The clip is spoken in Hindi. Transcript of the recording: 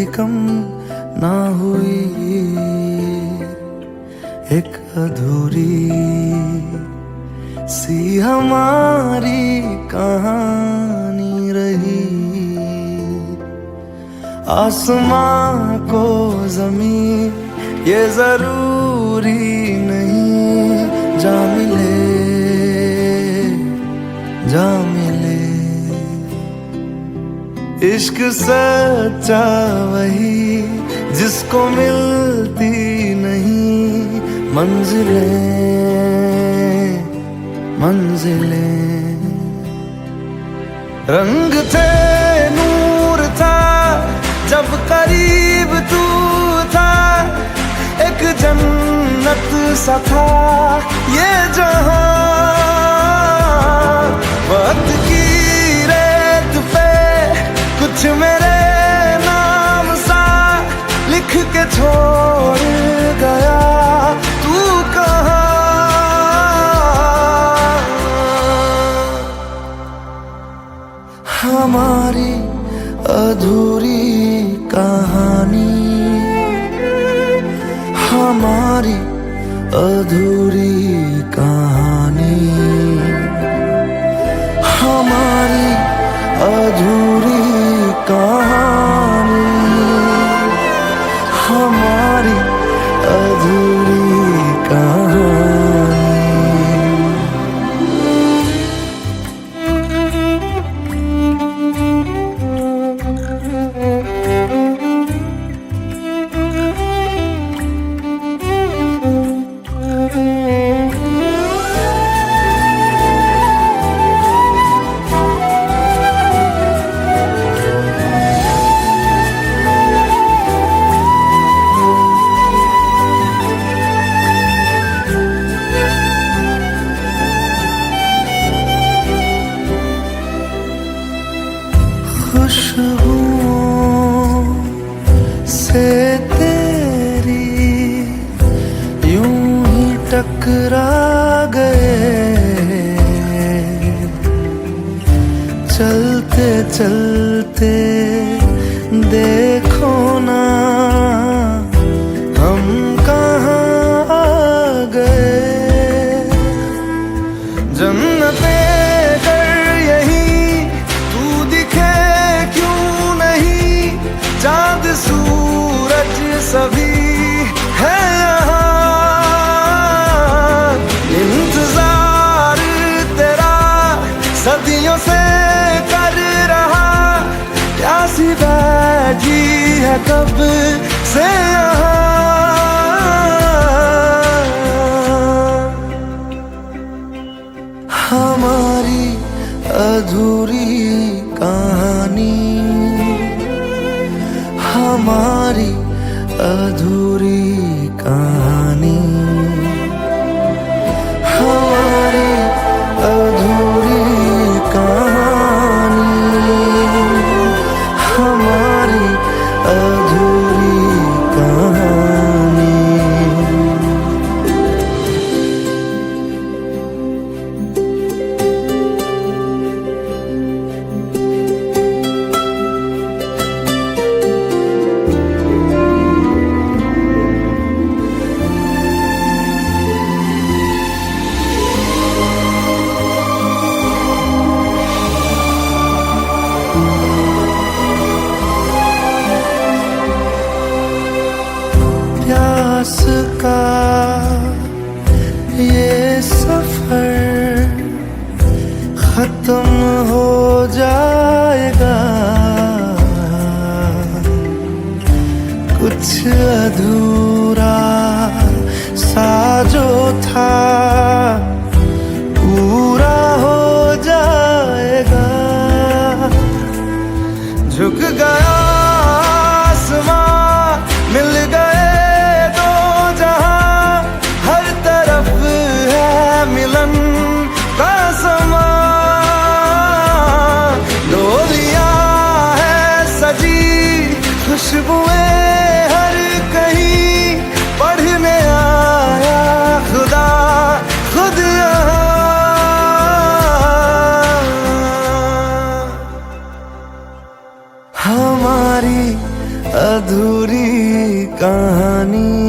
भी कम ना हुई, एक अधूरी सी हमारी कहानी रही। आसमां को ज़मीन ये जरूरी नहीं, जा मिले जा मिले। इश्क सच्चा वही जिसको मिलती नहीं मंजिलें मंजिलें। रंग थे नूर था जब करीब तू था, एक जन्नत सा था ये जहां। वक्त की रेत पे कुछ मेरे नाम सा लिख के छोड़ गया, तू कहाँ? हमारी अधूरी कहानी, हमारी अधूरी कहानी, हमारी अधूरी कहानी, हमारी अधूरी कहानी। खुशबुओं से तेरी यूं ही टकरा गए, चलते चलते देखो ना हम कहाँ आ गए। जन्नते चाँद सूरज सभी है यहाँ, इंतजार तेरा सदियों से कर रहा, प्यासी बैठी है कब से यहाँ। हमारी अधूरी कहानी, हमारी अधूरी कहानी, हमारी अधूरी कहानी, हमारी अधूरी कहानी। प्यास का ये सफर खत्म हो जाएगा, कुछ अधूरा सा जो था पूरा हो जाएगा। झुक गया आसमां, मिल गए दो जहां, हर तरफ है मिलन का समा। डोलियां है सजी खुशबुएं हर कहीं, पढ़ने आया खुदा खुद यहाँ। हमारी अधूरी कहानी।